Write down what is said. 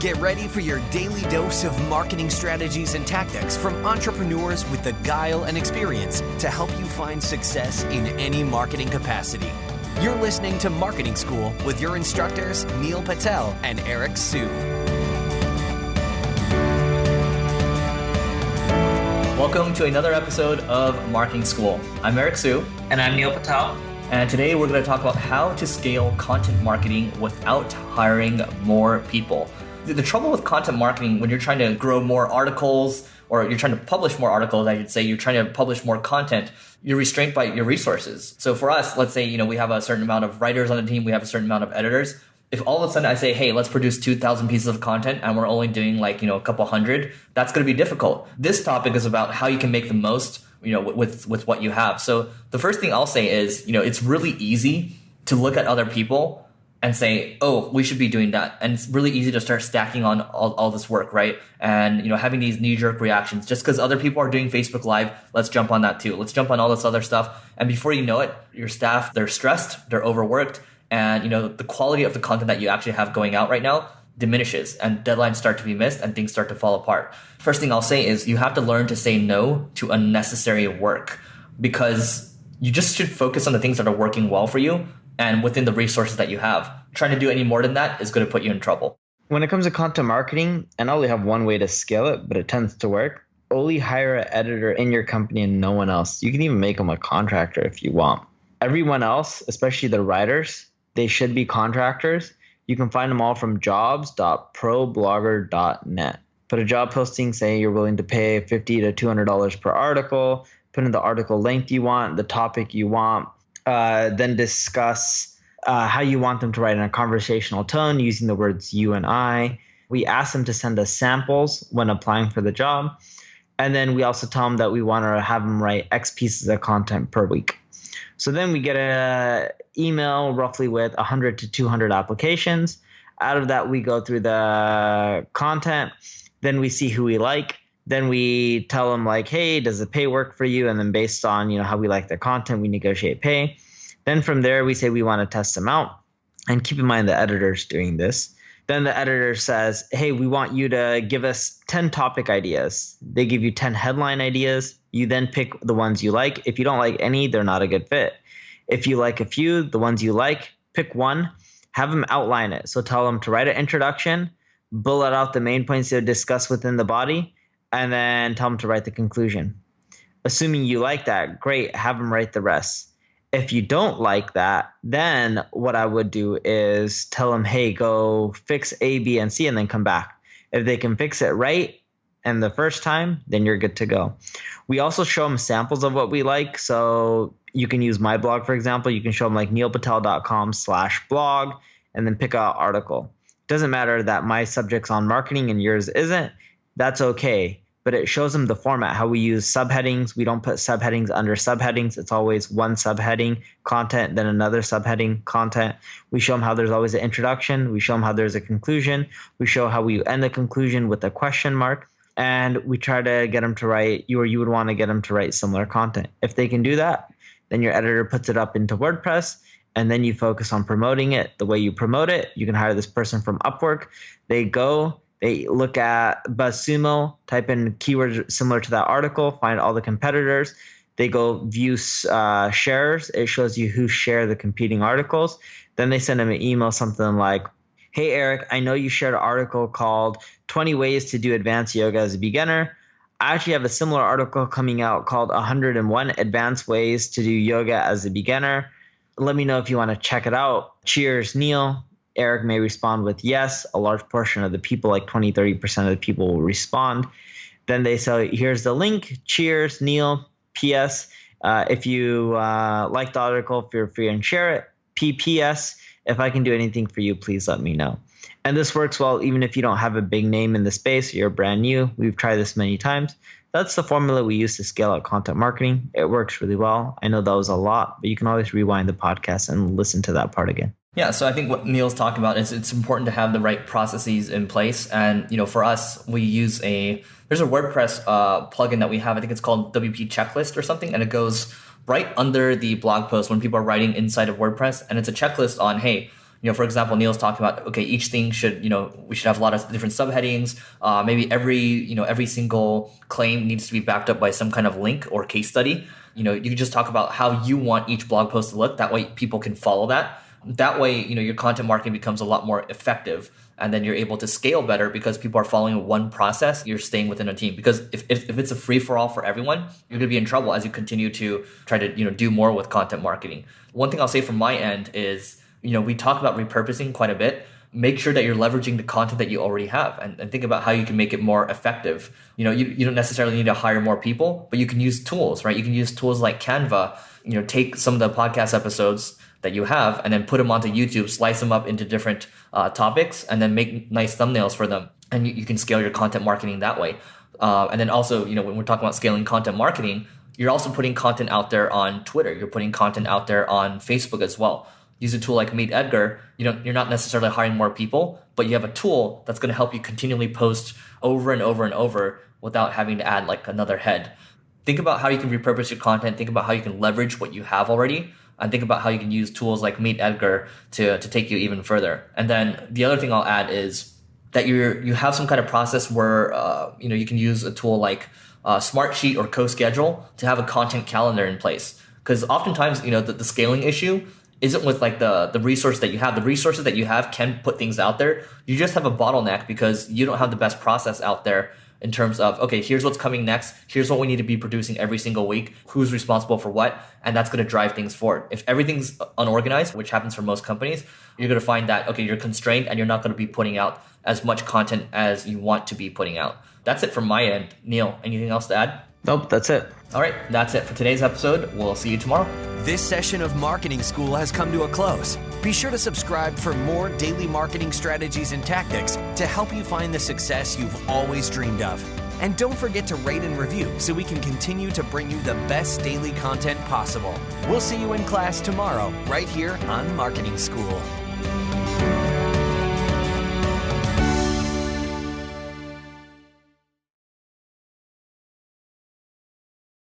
Get ready for your daily dose of marketing strategies and tactics from entrepreneurs with the guile and experience to help you find success in any marketing capacity. You're listening to Marketing School with your instructors, Neil Patel and Eric Su. Welcome to another episode of Marketing School. I'm Eric Su. And I'm Neil Patel. And today we're going to talk about how to scale content marketing without hiring more people. The trouble with content marketing when you're trying to grow more articles or you're trying to publish more articles, I should say, you're trying to publish more content, you're restrained by your resources. So for us, let's say, we have a certain amount of writers on the team, we have a certain amount of editors. If all of a sudden I say, hey, let's produce 2,000 pieces of content and we're only doing a couple hundred, that's going to be difficult. This topic is about how you can make the most, with what you have. So the first thing I'll say is, it's really easy to look at other people and say, oh, we should be doing that. And it's really easy to start stacking on all this work, right? And, having these knee-jerk reactions. Just because other people are doing Facebook Live, let's jump on that too. Let's jump on all this other stuff. And before you know it, your staff, they're stressed, they're overworked. And, the quality of the content that you actually have going out right now diminishes and deadlines start to be missed and things start to fall apart. First thing I'll say is you have to learn to say no to unnecessary work because you just should focus on the things that are working well for you and within the resources that you have. Trying to do any more than that is going to put you in trouble. When it comes to content marketing, and I only have one way to scale it, but it tends to work. Only hire an editor in your company and no one else. You can even make them a contractor if you want. Everyone else, especially the writers, they should be contractors. You can find them all from jobs.problogger.net. Put a job posting, say you're willing to pay $50 to $200 per article. Put in the article length you want, the topic you want. Then discuss how you want them to write in a conversational tone using the words you and I. We ask them to send us samples when applying for the job. And then we also tell them that we want to have them write X pieces of content per week. So then we get an email roughly with 100 to 200 applications. Out of that, we go through the content. Then we see who we like. Then we tell them hey, does the pay work for you? And then based on how we like their content, we negotiate pay. Then from there, we say we want to test them out. And keep in mind the editor's doing this. Then the editor says, hey, we want you to give us 10 topic ideas. They give you 10 headline ideas. You then pick the ones you like. If you don't like any, they're not a good fit. If you like a few, the ones you like, pick one, have them outline it. So tell them to write an introduction, bullet out the main points to discuss within the body, and then tell them to write the conclusion. Assuming you like that, great, have them write the rest. If you don't like that, then what I would do is tell them, hey, go fix A, B, and C, and then come back. If they can fix it right and the first time, then you're good to go. We also show them samples of what we like. So you can use my blog, for example. You can show them neilpatel.com/blog and then pick an article. It doesn't matter that my subject's on marketing and yours isn't. That's okay. But it shows them the format, how we use subheadings. We don't put subheadings under subheadings. It's always one subheading, content, then another subheading, content. We show them how there's always an introduction. We show them how there's a conclusion. We show how we end the conclusion with a question mark. And we try to get them to write, you would want to get them to write similar content. If they can do that, then your editor puts it up into WordPress, and then you focus on promoting it. The way you promote it, you can hire this person from Upwork. They look at Buzzsumo, type in keywords similar to that article, find all the competitors. They go view shares. It shows you who share the competing articles. Then they send them an email, something like, hey, Eric, I know you shared an article called 20 Ways to Do Advanced Yoga as a Beginner. I actually have a similar article coming out called 101 Advanced Ways to Do Yoga as a Beginner. Let me know if you want to check it out. Cheers, Neil. Eric may respond with yes. A large portion of the people, 20-30% of the people will respond. Then they say, here's the link. Cheers, Neil. P.S. If you like the article, feel free and share it. P.P.S. If I can do anything for you, please let me know. And this works well even if you don't have a big name in the space, you're brand new. We've tried this many times. That's the formula we use to scale out content marketing. It works really well. I know that was a lot, but you can always rewind the podcast and listen to that part again. Yeah, so I think what Neil's talking about is it's important to have the right processes in place. And, for us, we use there's a WordPress plugin that we have. I think it's called WP Checklist or something. And it goes right under the blog post when people are writing inside of WordPress. And it's a checklist on, hey, For example, Neil's talking about, okay, each thing should, we should have a lot of different subheadings. Maybe every single claim needs to be backed up by some kind of link or case study. You can just talk about how you want each blog post to look. That way people can follow that. That way, your content marketing becomes a lot more effective, and then you're able to scale better because people are following one process. You're staying within a team, because if it's a free for all for everyone, you're going to be in trouble as you continue to try to do more with content marketing. One thing I'll say from my end is, we talk about repurposing quite a bit. Make sure that you're leveraging the content that you already have, and think about how you can make it more effective. You don't necessarily need to hire more people, but you can use tools, right? You can use tools like Canva. Take some of the podcast episodes that you have and then put them onto YouTube, slice them up into different topics, and then make nice thumbnails for them. And you can scale your content marketing that way. And then also, when we're talking about scaling content marketing, you're also putting content out there on Twitter. You're putting content out there on Facebook as well. Use a tool like Meet Edgar. You're not necessarily hiring more people, but you have a tool that's going to help you continually post over and over and over without having to add like another head. Think about how you can repurpose your content. Think about how you can leverage what you have already, and think about how you can use tools like Meet Edgar to take you even further. And then the other thing I'll add is that you have some kind of process where you can use a tool like Smartsheet or CoSchedule to have a content calendar in place. Because oftentimes, the scaling issue isn't with like the resource that you have. The resources that you have can put things out there. You just have a bottleneck because you don't have the best process out there in terms of, okay, here's what's coming next. Here's what we need to be producing every single week. Who's responsible for what? And that's going to drive things forward. If everything's unorganized, which happens for most companies, you're going to find that, okay, you're constrained and you're not going to be putting out as much content as you want to be putting out. That's it from my end. Neil, anything else to add? Nope, that's it. All right, that's it for today's episode. We'll see you tomorrow. This session of Marketing School has come to a close. Be sure to subscribe for more daily marketing strategies and tactics to help you find the success you've always dreamed of. And don't forget to rate and review so we can continue to bring you the best daily content possible. We'll see you in class tomorrow, right here on Marketing School.